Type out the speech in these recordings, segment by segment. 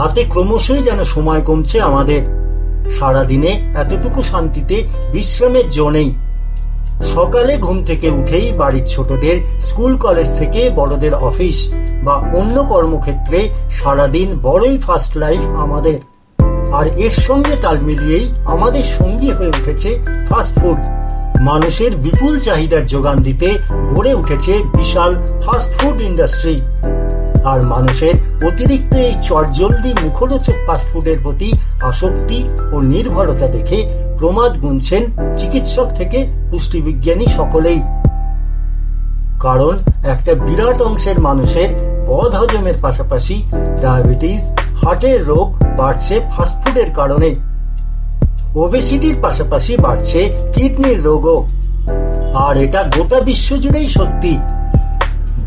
হাতে ক্রমশই যেন সময় কমছে আমাদের। সারাদিনে এতটুকু শান্তিতে বিশ্রামের জো নেই। সকালে ঘুম থেকে উঠেই বাড়ির ছোটদের স্কুল কলেজ থেকে বড়দের অফিস বা অন্য কর্মক্ষেত্রে সারাদিন বড়ই ফাস্ট লাইফ আমাদের। আর এর সঙ্গে তাল মিলিয়েই আমাদের সঙ্গী হয়ে উঠেছে ফাস্ট ফুড। মানুষের বিপুল চাহিদার যোগান দিতে গড়ে উঠেছে বিশাল ফাস্ট ফুড ইন্ডাস্ট্রি। আর মানুষের অতিরিক্ত এই চটজলদি মুখরোচক ফাস্টফুডের প্রতি আসক্তি ও নির্ভরতা দেখে প্রমাদ গুনছেন চিকিৎসক থেকে পুষ্টিবিজ্ঞানী সকলেই। কারণ একটা বিরাট অংশের মানুষের বদহজমের পাশাপাশি ডায়াবেটিস, হার্টের রোগ বাড়ছে ফাস্টফুডের কারণে। ওবেসিটির পাশাপাশি বাড়ছে কিডনির রোগও। আর এটা গোটা বিশ্বজুড়েই সত্যি।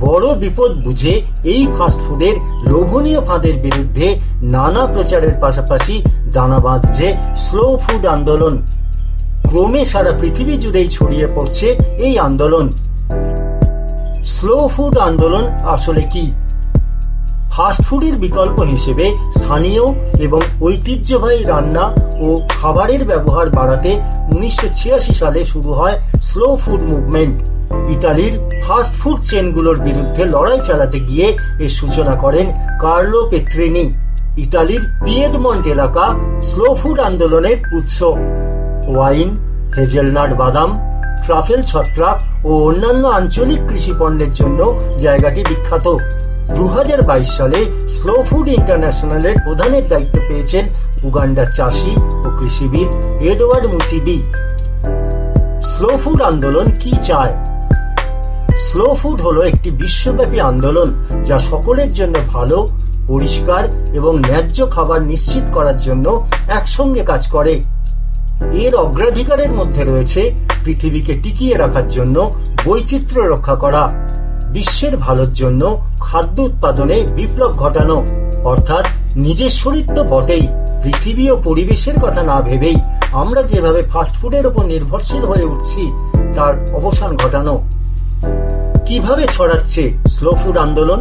বড় বিপদ বুঝে এই ফাস্টফুডের লোভনীয় ফাঁদের বিরুদ্ধে নানা প্রচারের পাশাপাশি দানা বাঁধছে স্লো ফুড আন্দোলন। ক্রমে সারা পৃথিবী জুড়েই ছড়িয়ে পড়ছে এই আন্দোলন। স্লো ফুড আন্দোলন আসলে কি? ফাস্টফুডের বিকল্প হিসেবে স্থানীয় এবং ঐতিহ্যবাহী রান্না ও খাবারের ব্যবহার বাড়াতে 1986 সালে শুরু হয় স্লো ফুড মুভমেন্ট। ইতালির ফাস্ট ফুড চেনগুলোর বিরুদ্ধে লড়াই চালাতে গিয়ে এর সূচনা করেন কার্লো পেত্রিনি। ইতালির পিয়েদমন্ট এলাকা স্লো ফুড আন্দোলনের উৎস। ওয়াইন, হেজেলনাট বাদাম, ট্রাফেল ছত্রাক ও অন্যান্য আঞ্চলিক কৃষি পণ্যের জন্য জায়গাটি বিখ্যাত। 2022 সালে স্লো ফুড ইন্টারন্যাশনালের প্রধানের দায়িত্ব পেয়েছেন উগান্ডার চাষি ও কৃষিবিদ এডওয়ার্ড মুচিবি। স্লো ফুড আন্দোলন কি চায়? স্লো ফুড হলো একটি বিশ্বব্যাপী আন্দোলন যা সকলের জন্য ভালো, পরিষ্কার এবং ন্যায্য খাবার নিশ্চিত করার জন্য একসঙ্গে কাজ করে। এর অগ্রাধিকারের মধ্যে রয়েছে পৃথিবীকে টিকিয়ে রাখার জন্য বৈচিত্র্য রক্ষা করা, বিশ্বের ভালোর জন্য খাদ্য উৎপাদনে বিপ্লব ঘটানো, অর্থাৎ নিজের শরীর তো বটেই, পৃথিবী ও পরিবেশের কথা না ভেবেই আমরা যেভাবে ফাস্টফুডের উপর নির্ভরশীল হয়ে উঠছি তার অবসান ঘটানো। কিভাবে ছড়াচ্ছে স্লো ফুড আন্দোলন?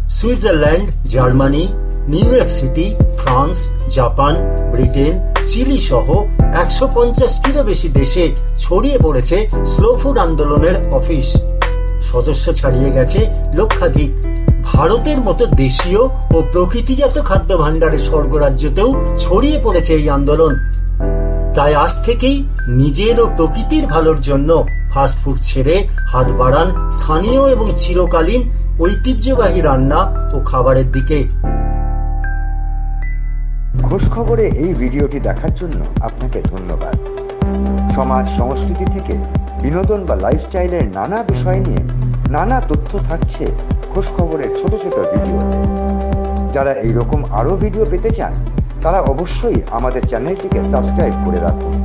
Switzerland, Germany, New York City, France, Japan, Britain, Chile সহ 150টিরও বেশি দেশে ছড়িয়ে পড়েছে স্লো ফুড আন্দোলনের অফিস। সদস্য ছাড়িয়ে গেছে লক্ষাধিক। ভারতের মতো দেশীয় ও প্রকৃতিজাত খাদ্য ভাণ্ডারের স্বর্গরাজ্যতেও ছড়িয়ে পড়েছে এই আন্দোলন। তাই আজ থেকেই নিজের ও প্রকৃতির ভালোর জন্য ফাস্টফুড ছেড়ে হাত বাড়ান স্থানীয় এবং চিরকালীন ঐতিহ্যবাহী রান্না ও খাবারের দিকে। খোঁজ খবরে এই ভিডিওটি দেখার জন্য আপনাকে ধন্যবাদ। সমাজ সংস্কৃতি থেকে বিনোদন বা লাইফস্টাইলের নানা বিষয় নিয়ে নানা তথ্য থাকছে খোঁজ খবরের ছোট ছোট ভিডিওতে। যারা এইরকম আরো ভিডিও পেতে চান তারা অবশ্যই আমাদের চ্যানেলটিকে সাবস্ক্রাইব করে রাখুন।